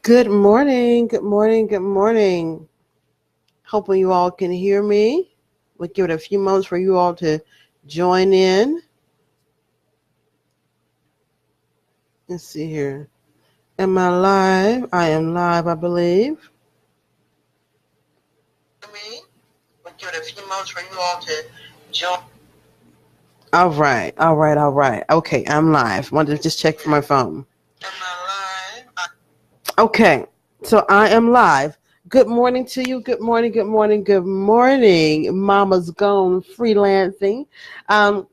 Good morning, good morning, good morning. Hoping you all can hear me. We'll give it a few moments for you all to join in. Let's see here. Am I live? I am live, I believe. Me. We'll give it a few moments for you all to join. All right, all right, all right. Okay, I'm live. Wanted to just check for my phone. Am I live? Okay, so I am live. Good morning to you. Good morning, good morning, good morning. Mama's gone freelancing. Um,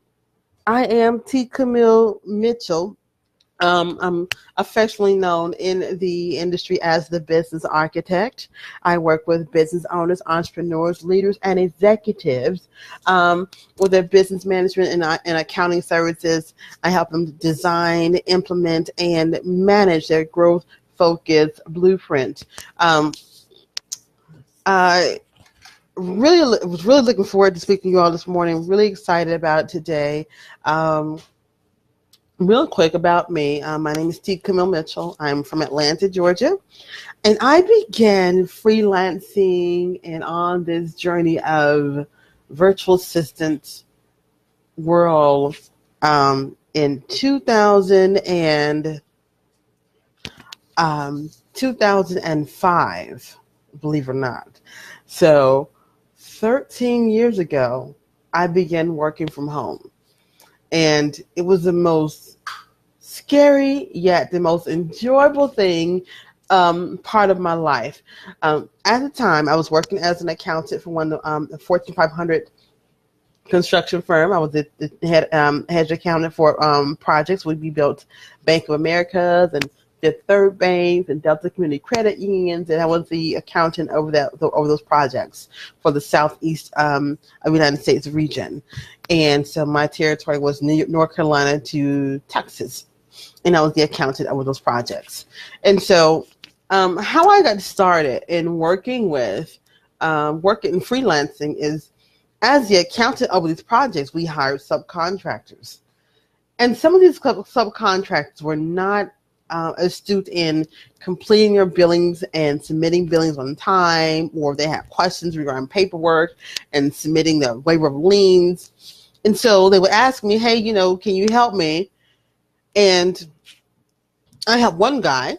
I am Camille Mitchell. I'm affectionately known in the industry as the business architect. I work with business owners, entrepreneurs, leaders, and executives with their business management and accounting services. I help them design, implement, and manage their growth focused blueprint. I was really looking forward to speaking to you all this morning. Really excited about it today. Real quick about me, my name is Camille Mitchell. I'm from Atlanta, Georgia, and I began freelancing and on this journey of virtual assistant world in 2005, believe it or not. So 13 years ago, I began working from home. And it was the most scary yet the most enjoyable thing, part of my life. At the time, I was working as an accountant for one of the Fortune 500 construction firm. I was the head accountant for projects. We built Bank of America's and Fifth Third Bank and Delta Community Credit Unions, and I was the accountant over those projects for the southeast of the United States region. And so my territory was North Carolina to Texas, and I was the accountant over those projects. And so how I got started in working freelancing is, as the accountant over these projects, we hired subcontractors. And some of these subcontractors were not astute in completing their billings and submitting billings on time, or they had questions regarding paperwork and submitting the waiver of liens. And so they would ask me, hey, can you help me? And I have one guy,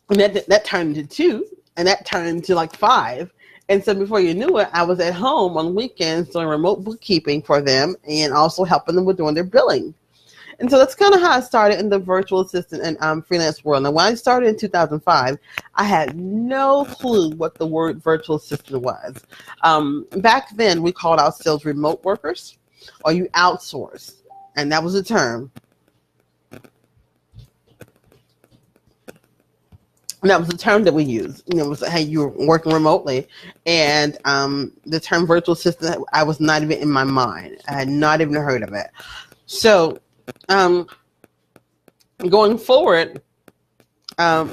and that turned into two, and that turned into like five. And so before you knew it, I was at home on weekends doing remote bookkeeping for them and also helping them with doing their billing. And so that's kind of how I started in the virtual assistant and freelance world. Now, when I started in 2005, I had no clue what the word virtual assistant was. Back then, we called ourselves remote workers, or you outsource, and that was the term. And that was the term that we used. It was, hey, you're working remotely. And the term virtual assistant, I was not even in my mind. I had not even heard of it. So moving forward, I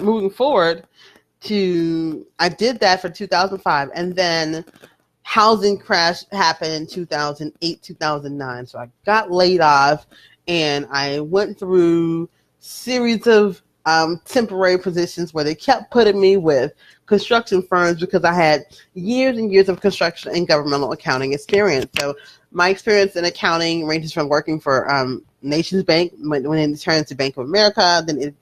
did that for 2005. And then housing crash happened in 2008, 2009. So I got laid off, and I went through series of temporary positions where they kept putting me with construction firms because I had years and years of construction and governmental accounting experience. So my experience in accounting ranges from working for Nations Bank, when it turned to Bank of America, then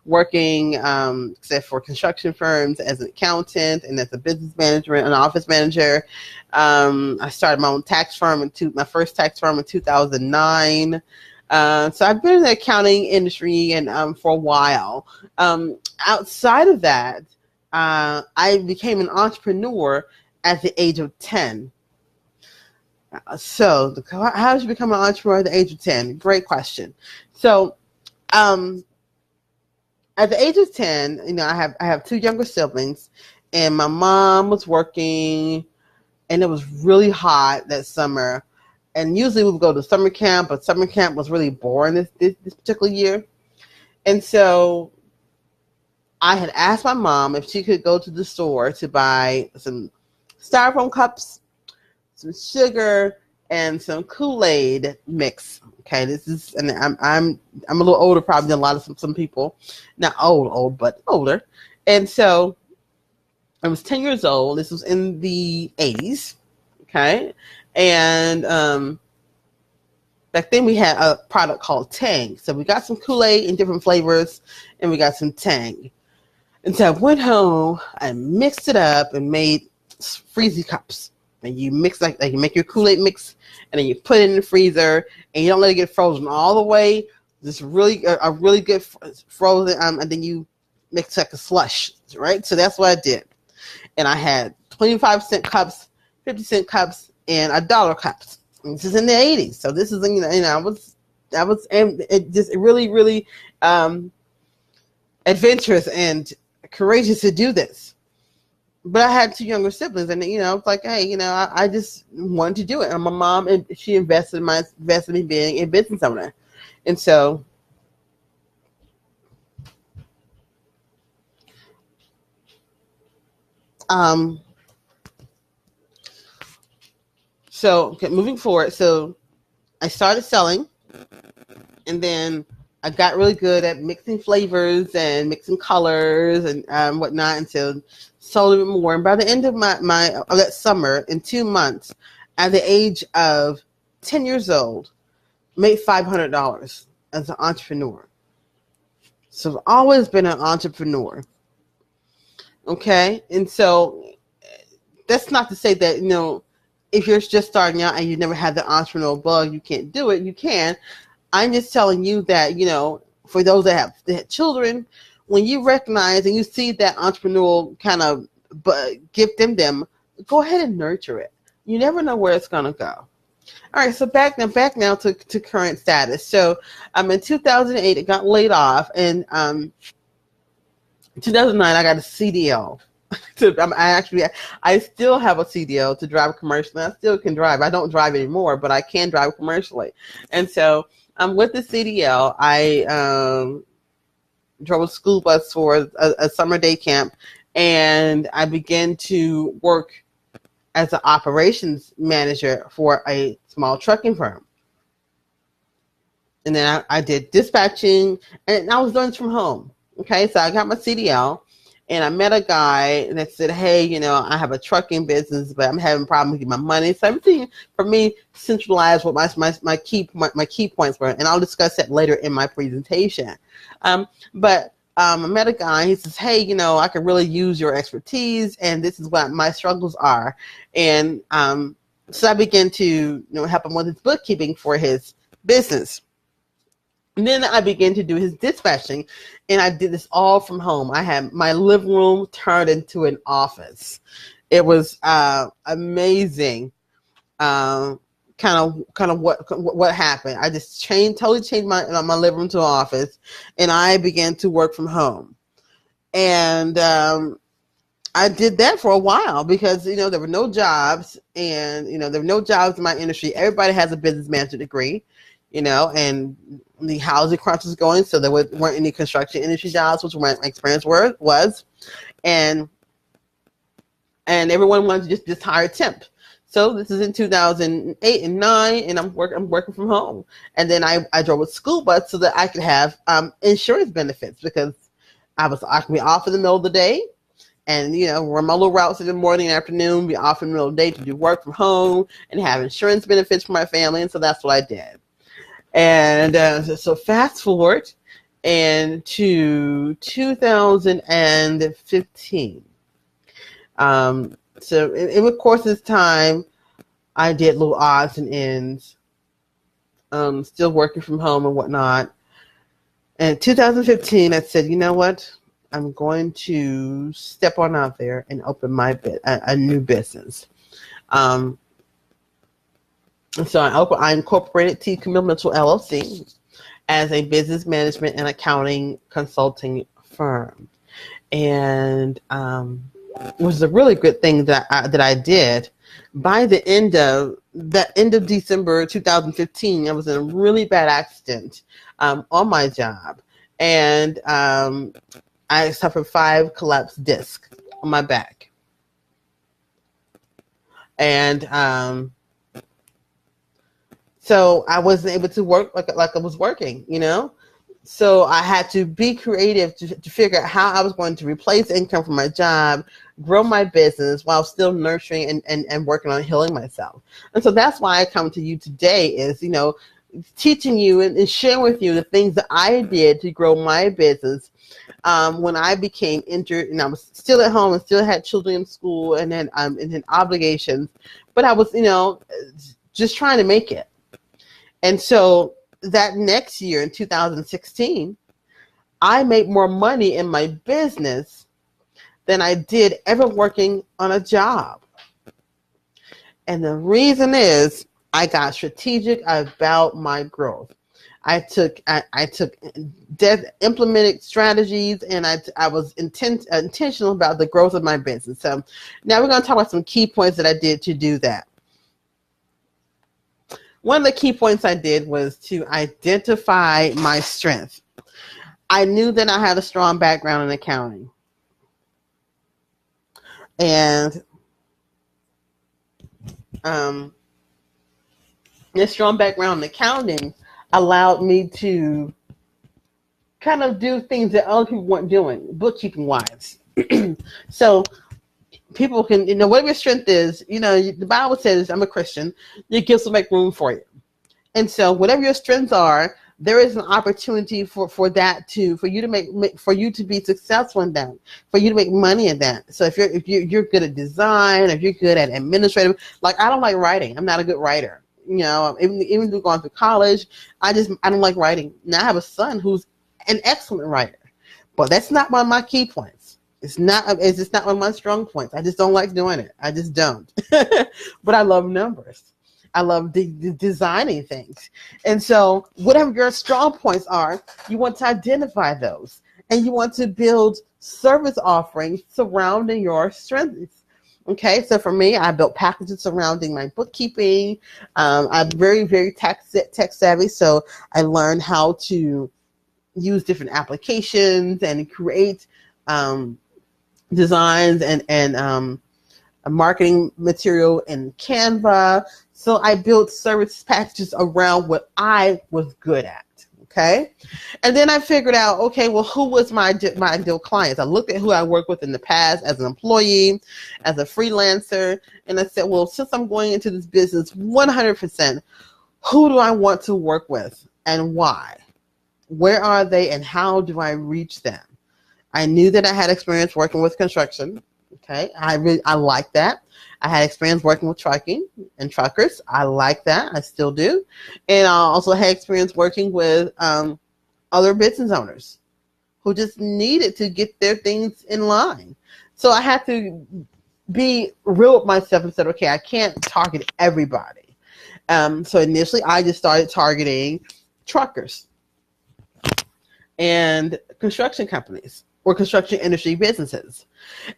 working except for construction firms as an accountant and as a business manager and an office manager. I started my own tax firm my first tax firm in 2009. So I've been in the accounting industry and for a while. Outside of that, I became an entrepreneur at the age of 10. So how did you become an entrepreneur at the age of 10? Great question. So at the age of 10, I have two younger siblings, and my mom was working, and it was really hot that summer. And usually we would go to summer camp, but summer camp was really boring this particular year. And so I had asked my mom if she could go to the store to buy some styrofoam cups, some sugar, and some Kool-Aid mix. Okay, this is, and I'm a little older probably than a lot of some people, not old, but older. And so I was 10 years old. This was in the 80s. Okay, and back then we had a product called Tang. So we got some Kool-Aid in different flavors, and we got some Tang. And so I went home, I mixed it up and made freezy cups. And you mix like you make your Kool-Aid mix, and then you put it in the freezer, and you don't let it get frozen all the way. Just really a really good frozen, and then you mix like a slush, right? So that's what I did. And I had 25-cent cups, 50-cent cups, and $1 cups. And this is in the 80s, so this is I was and it just really adventurous and courageous to do this. But I had two younger siblings, and it's like, hey, I just wanted to do it. And my mom, and she invested in me being a business owner, and so okay, moving forward, so I started selling, and then I got really good at mixing flavors and mixing colors and whatnot, and so sold a bit more. And by the end of of that summer, in 2 months, at the age of 10 years old, made $500 as an entrepreneur. So I've always been an entrepreneur. Okay, and so that's not to say that if you're just starting out and you never had the entrepreneurial bug, you can't do it. You can. I'm just telling you that, for those that have children, when you recognize and you see that entrepreneurial kind of gift in them, go ahead and nurture it. You never know where it's going to go. All right, so back now to current status. So in 2008, I got laid off, and in 2009, I got a CDL. I still have a CDL to drive commercially. I still can drive. I don't drive anymore, but I can drive commercially. And so with the CDL, I drove a school bus for a summer day camp, and I began to work as an operations manager for a small trucking firm. And then I did dispatching, and I was doing this from home. Okay, so I got my CDL, and I met a guy that said, hey, I have a trucking business, but I'm having problems getting my money. So everything for me centralized what my key points were, and I'll discuss that later in my presentation. But I met a guy. He says, hey, I could really use your expertise, and this is what my struggles are. And so I began to help him with his bookkeeping for his business. And then I began to do his dispatching, and I did this all from home. I had my living room turned into an office. It was amazing. Kind of what happened. I just totally changed my living room to an office, and I began to work from home. And I did that for a while because there were no jobs, and there were no jobs in my industry. Everybody has a business management degree, and the housing crunch was going, so there weren't any construction industry jobs, which my experience was, and everyone wanted to just hire temp. So this is in 2008 and 9, and I'm working from home. And then I drove a school bus so that I could have insurance benefits, because I could be off in the middle of the day, and run my little routes in the morning and afternoon, be off in the middle of the day to do work from home and have insurance benefits for my family. And so that's what I did. And so fast forward and to 2015. So in the course of this time, I did little odds and ends, still working from home and whatnot. And in 2015, I said, you know what? I'm going to step on out there and open a new business. So I incorporated Camille Mitchell, LLC, as a business management and accounting consulting firm. And it was a really good thing that I did. By the end of December 2015, I was in a really bad accident on my job, and I suffered 5 collapsed discs on my back. And So I wasn't able to work like I was working, you know? So I had to be creative to figure out how I was going to replace income from my job, grow my business while still nurturing and working on healing myself. And so that's why I come to you today is, you know, teaching you and sharing with you the things that I did to grow my business when I became injured and I was still at home and still had children in school and then obligations. But I was, you know, just trying to make it. And so that next year in 2016, I made more money in my business than I did ever working on a job. And the reason is I got strategic about my growth. I took implemented strategies, and I was intentional about the growth of my business. So now we're going to talk about some key points that I did to do that. One of the key points I did was to identify my strength. I knew that I had a strong background in accounting. And this strong background in accounting allowed me to kind of do things that other people weren't doing, bookkeeping wise. So people can, you know, whatever your strength is, you know, the Bible says, I'm a Christian, your gifts will make room for you. And so whatever your strengths are, there is an opportunity for you to be successful in that, for you to make money in that. So if you're good at design, if you're good at administrative, like I don't like writing. I'm not a good writer. You know, even through going through college, I don't like writing. Now I have a son who's an excellent writer, but that's not one of my key points. It's just not one of my strong points. I just don't like doing it. I just don't. But I love numbers. I love designing things. And so whatever your strong points are, you want to identify those. And you want to build service offerings surrounding your strengths. Okay, so for me, I built packages surrounding my bookkeeping. I'm very, very tech savvy, so I learned how to use different applications and create designs and a marketing material in Canva. So I built service packages around what I was good at. Okay. And then I figured out, okay, well, who was my ideal clients? I looked at who I worked with in the past as an employee, as a freelancer. And I said, well, since I'm going into this business 100%, who do I want to work with and why? Where are they and how do I reach them? I knew that I had experience working with construction. Okay. I like that. I had experience working with trucking and truckers. I like that. I still do. And I also had experience working with other business owners who just needed to get their things in line. So I had to be real with myself and said, okay, I can't target everybody. So initially I just started targeting truckers and construction companies or construction industry businesses.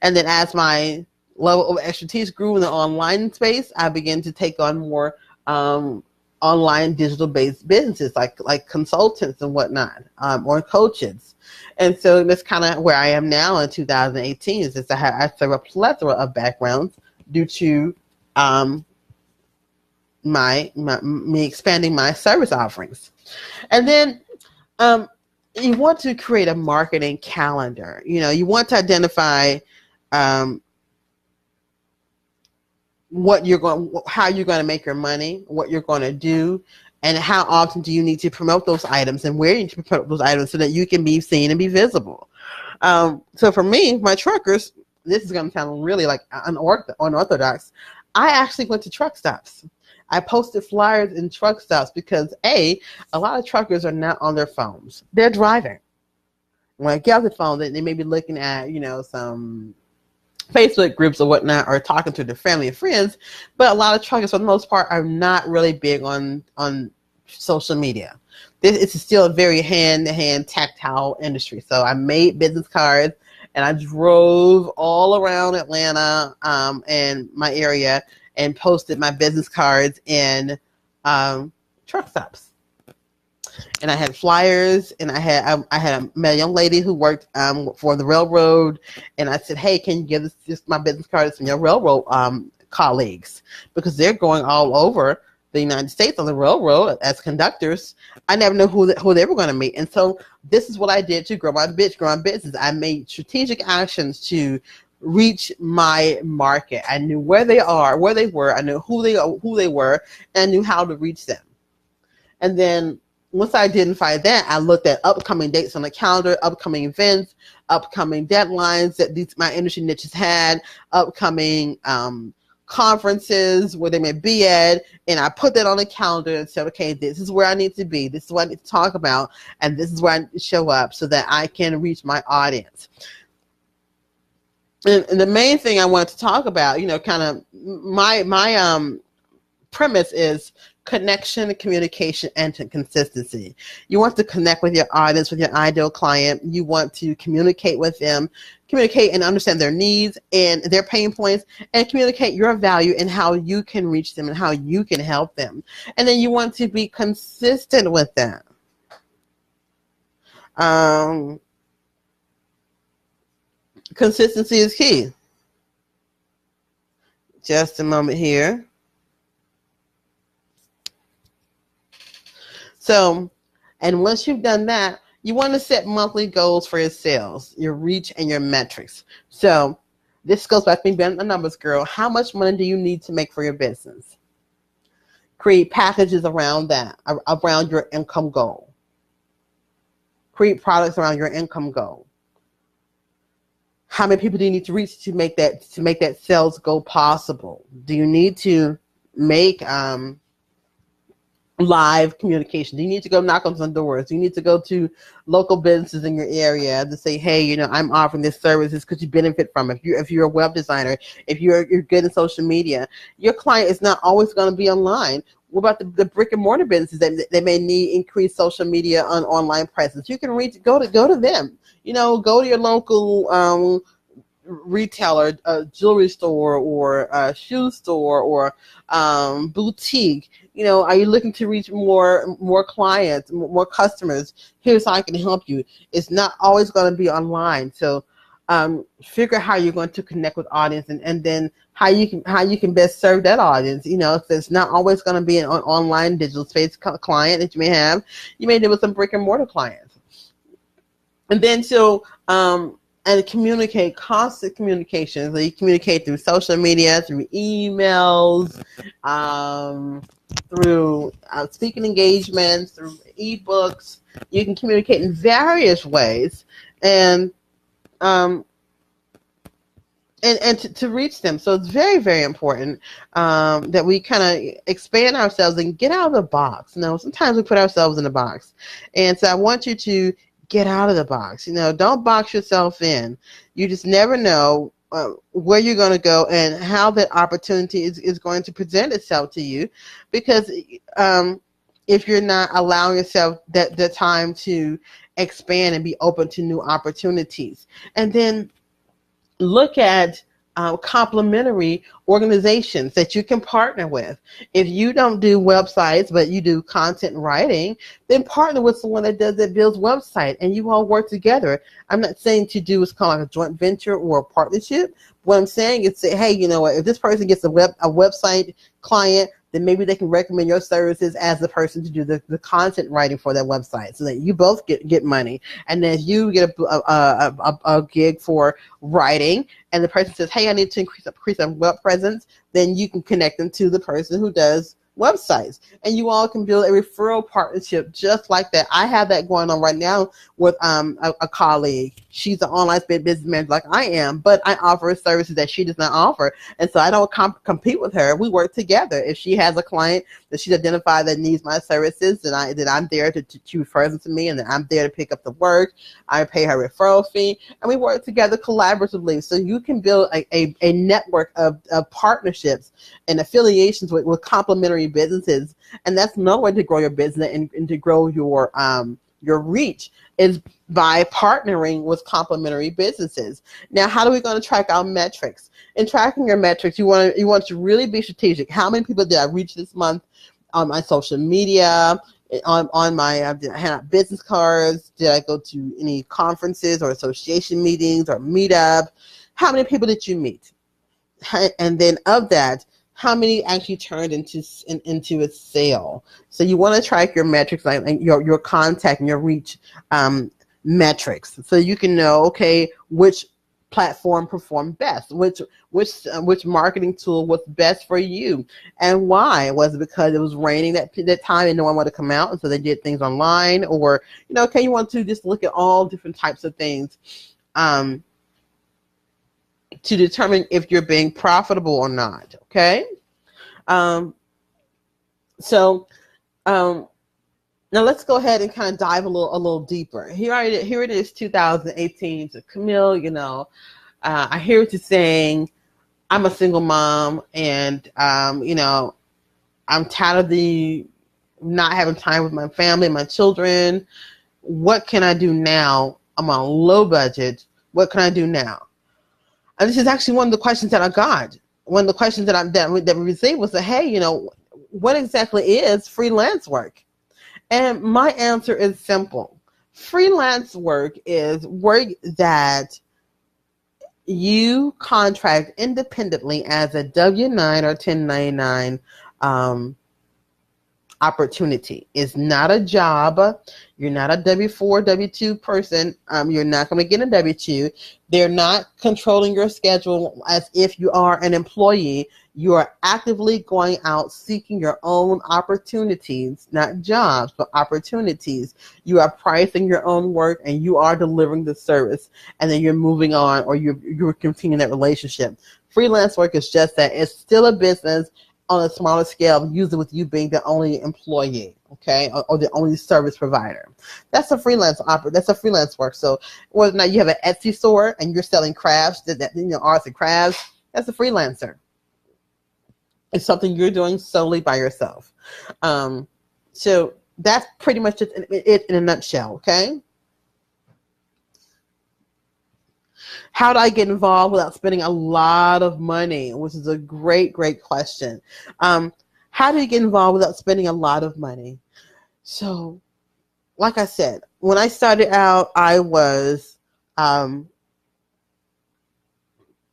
And then as my level of expertise grew in the online space, I began to take on more online digital-based businesses like consultants and whatnot, or coaches. And so that's kind of where I am now in 2018. Is that I serve a plethora of backgrounds due to me expanding my service offerings. And then you want to create a marketing calendar. You know, you want to identify how you're going to make your money, what you're going to do, and how often do you need to promote those items and where you need to promote those items so that you can be seen and be visible. So for me, my truckers, this is going to sound really like unorthodox. I actually went to truck stops. I posted flyers in truck stops because a lot of truckers are not on their phones. They're driving. When I get off the phone, they may be looking at, you know, some Facebook groups or whatnot, or talking to their family and friends. But a lot of truckers, for the most part, are not really big on social media. It's still a very hand-to-hand tactile industry. So I made business cards and I drove all around Atlanta and my area and posted my business cards in truck stops. And I had flyers, and I had met a young lady who worked for the railroad, and I said, hey, can you give this my business cards from your railroad colleagues, because they're going all over the United States on the railroad as conductors. I never knew who they were going to meet. And so this is what I did to grow my business. I made strategic actions to reach my market. I knew where they were. I knew who they were, and I knew how to reach them. And then once I identified that, I looked at upcoming dates on the calendar, upcoming events, upcoming deadlines that my industry niches had, upcoming conferences where they may be at, and I put that on the calendar and said, okay, this is where I need to be, this is what I need to talk about, and this is where I need to show up so that I can reach my audience. And the main thing I wanted to talk about, kind of my premise is connection, communication, and consistency. You want to connect with your audience, with your ideal client. You want to communicate with them, communicate and understand their needs and their pain points, and communicate your value and how you can reach them and how you can help them. And then you want to be consistent with them. Consistency is key. Just a moment here. So, and once you've done that, you want to set monthly goals for your sales, your reach, and your metrics. So this goes back to me being a numbers girl. How much money do you need to make for your business? Create packages around that, around your income goal. Create products around your income goal. How many people do you need to reach to make that sales goal possible? Do you need to make live communication? Do you need to go knock on some doors? Do you need to go to local businesses in your area to say, hey, I'm offering this services because you benefit from it? If you're a web designer, if you're good in social media, your client is not always going to be online. What about the brick and mortar businesses that they may need increased social media on online presence? You can go to them. Go to your local retailer, jewelry store, or a shoe store, or boutique. Are you looking to reach more clients, more customers? Here's how I can help you. It's not always going to be online. So figure out how you're going to connect with audience, and then how you can best serve that audience. If it's not always going to be an online digital space client that you may have, you may deal with some brick and mortar clients. And then and communicate, constant communication. So you communicate through social media, through emails, through speaking engagements, through ebooks. You can communicate in various ways, and to reach them. So it's very, very important that we kind of expand ourselves and get out of the box. Sometimes we put ourselves in a box, and so I want you to get out of the box. Don't box yourself in. You just never know where you're going to go and how that opportunity is going to present itself to you, because if you're not allowing yourself the time to expand and be open to new opportunities. And then look at complementary organizations that you can partner with. If you don't do websites, but you do content writing, then partner with someone that builds website, and you all work together. I'm not saying to do what's called like a joint venture or a partnership. What I'm saying is say, hey, if this person gets a website client, then maybe they can recommend your services as the person to do the content writing for that website, so that you both get money. And then if you get a gig for writing, and the person says, hey, I need to increase our web presence, then you can connect them to the person who does websites, and you all can build a referral partnership just like that. I have that going on right now with a colleague. She's an online business manager like I am, but I offer services that she does not offer, and so I don't compete with her. We work together. If she has a client that she's identified that needs my services, then I'm there to refer them to me, and then I'm there to pick up the work. I pay her referral fee, and we work together collaboratively. So you can build a network of partnerships and affiliations with complementary businesses, and that's another way to grow your business and to grow your reach, is by partnering with complementary businesses. Now, how are we going to track our metrics? In tracking your metrics, you want to really be strategic. How many people did I reach this month on my social media? On my did I hand out business cards? Did I go to any conferences or association meetings or meetup? How many people did you meet? And then of that, how many actually turned into a sale. So you want to track your metrics, like your contact and your reach metrics, so you can know, okay, which platform performed best, which marketing tool was best for you, and why. Was it because it was raining that time and no one wanted to come out, and so they did things online? Or, okay, you want to just look at all different types of things to determine if you're being profitable or not. Okay. Now let's go ahead and kind of dive a little deeper. Here it is, 2018. So Camille, I hear what you're saying. I'm a single mom, and I'm tired of the not having time with my family, my children. What can I do now? I'm on a low budget. What can I do now? And this is actually one of the questions that I got. One of the questions that we received was that, hey, what exactly is freelance work? And my answer is simple. Freelance work is work that you contract independently as a W-9 or 1099 opportunity. It's not a job. You're not a W-4, W-2 person. You're not going to get a W-2. They're not controlling your schedule as if you are an employee. You are actively going out seeking your own opportunities, not jobs, but opportunities. You are pricing your own work, and you are delivering the service, and then you're moving on, or you're continuing that relationship. Freelance work is just that. It's still a business on a smaller scale, usually with you being the only employee, okay, or the only service provider. That's a freelance That's a freelance work. So whether or not you have an Etsy store and you're selling crafts, arts and crafts, that's a freelancer. It's something you're doing solely by yourself. So that's pretty much it in a nutshell, okay? How do I get involved without spending a lot of money? Which is a great, great question. How do you get involved without spending a lot of money? So, like I said, when I started out, I was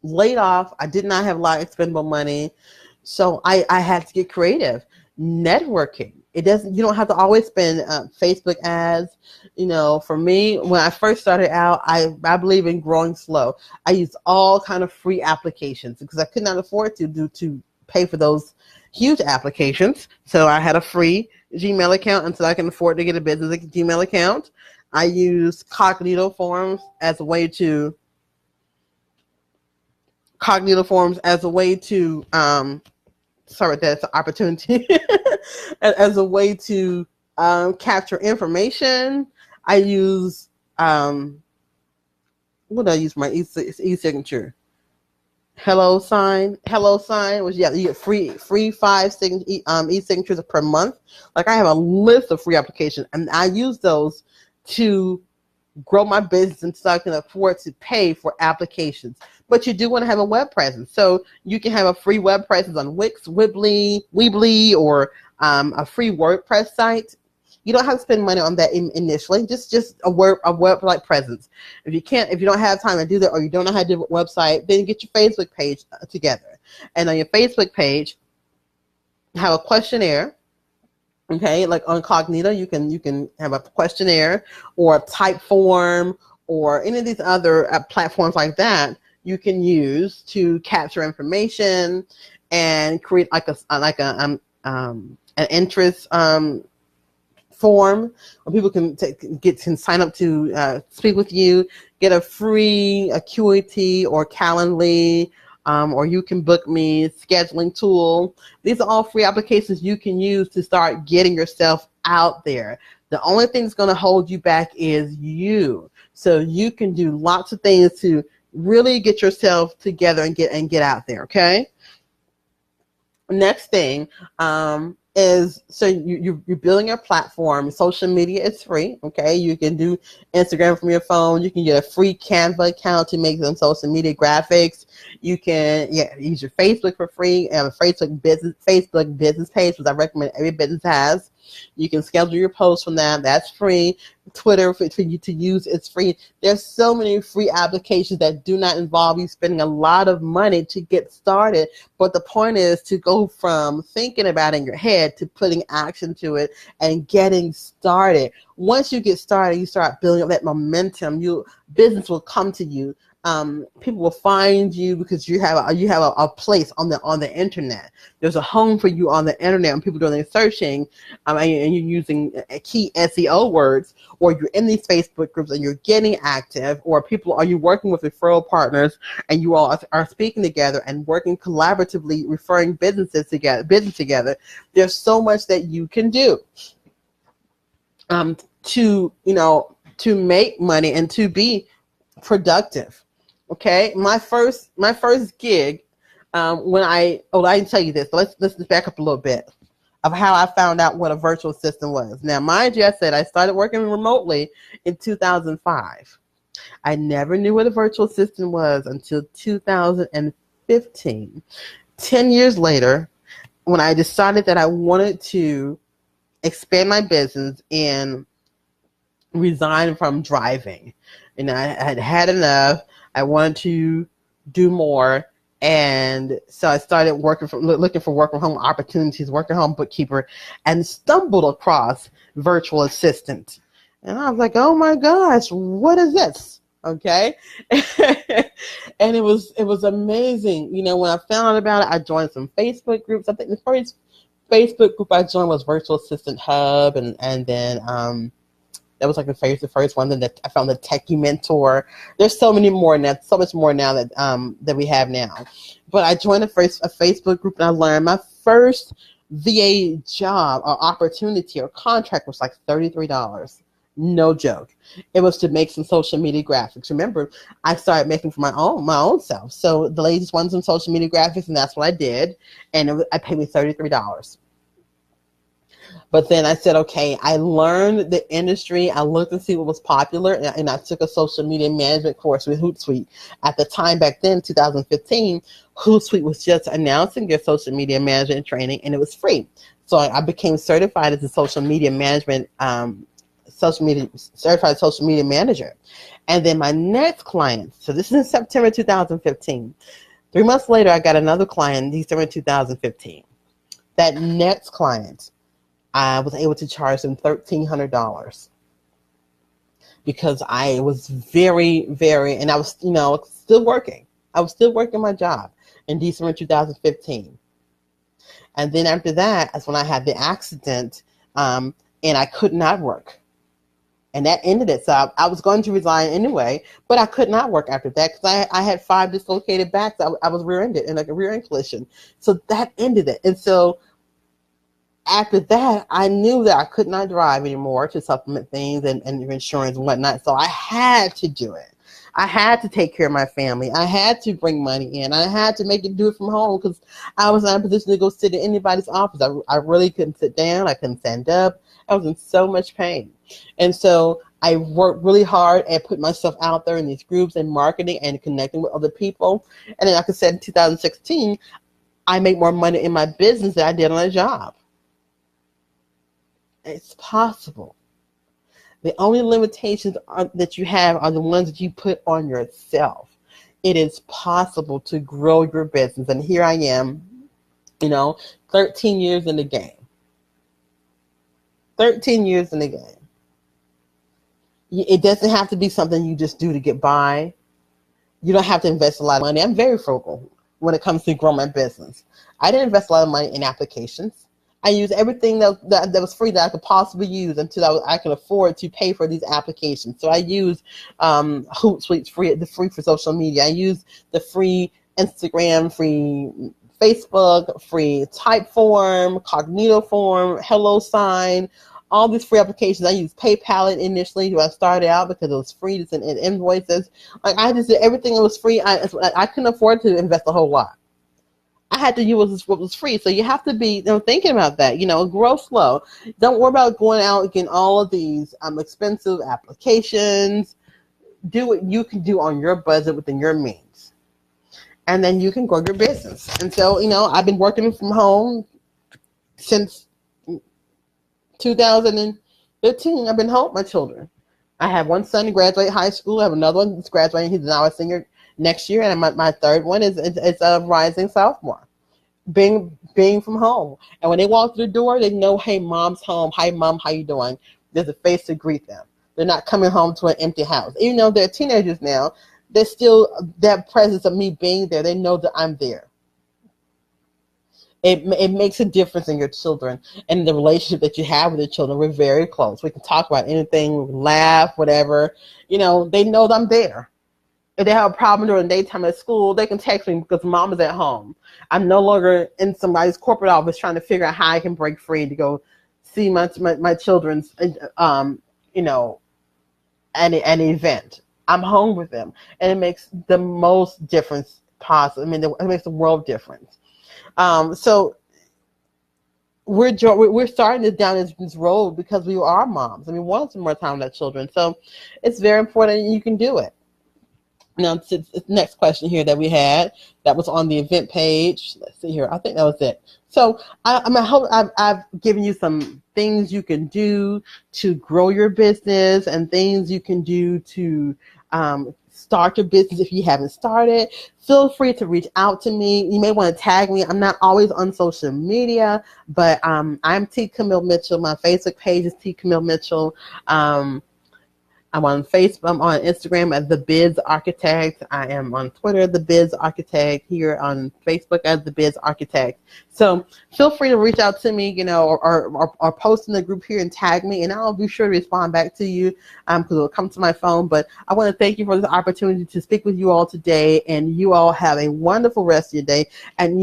laid off. I did not have a lot of expendable money. So I had to get creative. Networking. You don't have to always spend Facebook ads. For me, when I first started out, I believe in growing slow. I used all kind of free applications because I could not afford to pay for those huge applications. So I had a free Gmail account until I can afford to get a business Gmail account. I used Cognito Forms as a way to sorry, that's an opportunity as a way to capture information. I use what do I use? My e-signature. Hello sign, which you get free 5 e-signatures per month. Like, I have a list of free applications, and I use those to grow my business until I can afford to pay for applications. But you do want to have a web presence. So you can have a free web presence on Wix, Weebly, or a free WordPress site. You don't have to spend money on that initially. Just a web-like presence. If you don't have time to do that, or you don't know how to do a website, then get your Facebook page together. And on your Facebook page, have a questionnaire. Okay, like on Cognito, you can have a questionnaire or a type form or any of these other platforms like that you can use to capture information and create an interest form where people can sign up to speak with you, get a free Acuity or Calendly, or You Can Book Me scheduling tool. These are all free applications you can use to start getting yourself out there. The only thing that's going to hold you back is you. So you can do lots of things to really get yourself together and get out there. Okay. Next thing is, so you're building a platform. Social media is free. Okay, you can do Instagram from your phone. You can get a free Canva account to make some social media graphics. You can use your Facebook for free. Have a Facebook business page, which I recommend every business has. You can schedule your posts from that. That's free. Twitter for you to use, it's free. There's so many free applications that do not involve you spending a lot of money to get started. But the point is to go from thinking about it in your head to putting action to it and getting started. Once you get started, you start building up that momentum. Business will come to you. People will find you because you have a place on the internet. There's a home for you on the internet, and people doing their searching, and you're using key SEO words, or you're in these Facebook groups and you're getting active, or are you working with referral partners and you all are speaking together and working collaboratively, referring business together. There's so much that you can do to make money and to be productive. Okay, my first gig, I didn't tell you this. So let's just back up a little bit of how I found out what a virtual assistant was. Now, mind you, I said I started working remotely in 2005. I never knew what a virtual assistant was until 2015. 10 years later, when I decided that I wanted to expand my business and resign from driving, and I had had enough. I wanted to do more, and so I started looking for work from home opportunities, working home bookkeeper, and stumbled across virtual assistant. And I was like, "Oh my gosh, what is this?" Okay, and it was amazing. When I found out about it, I joined some Facebook groups. I think the first Facebook group I joined was Virtual Assistant Hub, and then that was like the first one. Then I found the Techie Mentor. There's so many more now, so much more now that we have now. But I joined a Facebook group, and I learned my first VA job or opportunity or contract was like $33. No joke. It was to make some social media graphics. Remember, I started making for my own self. So the ladies wanted some social media graphics, and that's what I did. And I paid me $33. But then I said, okay, I learned the industry. I looked and see what was popular, and I took a social media management course with Hootsuite. At the time back then, 2015, Hootsuite was just announcing their social media management training, and it was free. So I became certified as a certified social media manager. And then my next client, so this is in September 2015. 3 months later, I got another client in December 2015. That next client, I was able to charge them $1,300 because I was very, very, and I was, still working. I was still working my job in December 2015. And then after that, that's when I had the accident, and I could not work. And that ended it. So I was going to resign anyway, but I could not work after that because I had 5 dislocated backs. I was rear-ended in like a rear-end collision. So that ended it. And so after that, I knew that I could not drive anymore to supplement things and insurance and whatnot. So I had to do it. I had to take care of my family. I had to bring money in. I had to do it from home because I was not in a position to go sit in anybody's office. I really couldn't sit down. I couldn't stand up. I was in so much pain. And so I worked really hard and put myself out there in these groups and marketing and connecting with other people. And then, like I said, in 2016, I made more money in my business than I did on a job. It's possible. The only limitations that you have are the ones that you put on yourself. It is possible to grow your business. And here I am, 13 years in the game. 13 years in the game. It doesn't have to be something you just do to get by. You don't have to invest a lot of money. I'm very frugal when it comes to growing my business. I didn't invest a lot of money in applications. I used everything that was free that I could possibly use until I could afford to pay for these applications. So I used Hootsuite, the free for social media. I used the free Instagram, free Facebook, free Typeform, Cognitoform, HelloSign, all these free applications. I used PayPal initially when I started out because it was free to send in invoices. Like I just did everything that was free. I couldn't afford to invest a whole lot. I had to use what was free. So you have to be thinking about that. Grow slow. Don't worry about going out and getting all of these expensive applications. Do what you can do on your budget within your means. And then you can grow your business. And so, I've been working from home since 2015, I've been home with my children. I have one son to graduate high school. I have another one that's graduating. He's now a senior next year. And my third one is a rising sophomore. Being from home. And when they walk through the door, they know, hey, mom's home. Hi, mom, how you doing? There's a face to greet them. They're not coming home to an empty house. Even though they're teenagers now, there's still that presence of me being there. They know that I'm there. It makes a difference in your children and the relationship that you have with your children. We're very close. We can talk about anything, we can laugh, whatever. They know that I'm there. If they have a problem during the daytime at school, they can text me because mom is at home. I'm no longer in somebody's corporate office trying to figure out how I can break free to go see my children's, an event. I'm home with them, and it makes the most difference possible. I mean, it makes the world difference. So we're starting this down this road because we are moms. I mean, we want to spend more time with our children. So it's very important, and you can do it. Now, the next question here that we had that was on the event page. Let's see here. I think that was it. So I hope I've given you some things you can do to grow your business and things you can do to start your business if you haven't started. Feel free to reach out to me. You may want to tag me. I'm not always on social media, but I'm T. Camille Mitchell. My Facebook page is T. Camille Mitchell. I'm on Facebook. I'm on Instagram as The Biz Architect. I am on Twitter, The Biz Architect. Here on Facebook as The Biz Architect. So feel free to reach out to me, or post in the group here and tag me, and I'll be sure to respond back to you because it'll come to my phone. But I want to thank you for this opportunity to speak with you all today, and you all have a wonderful rest of your day. And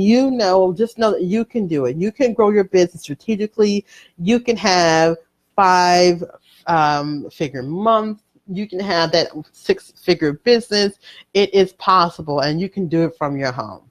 just know that you can do it. You can grow your business strategically. You can have 5-figure month. You can have that 6-figure business. It is possible, and you can do it from your home.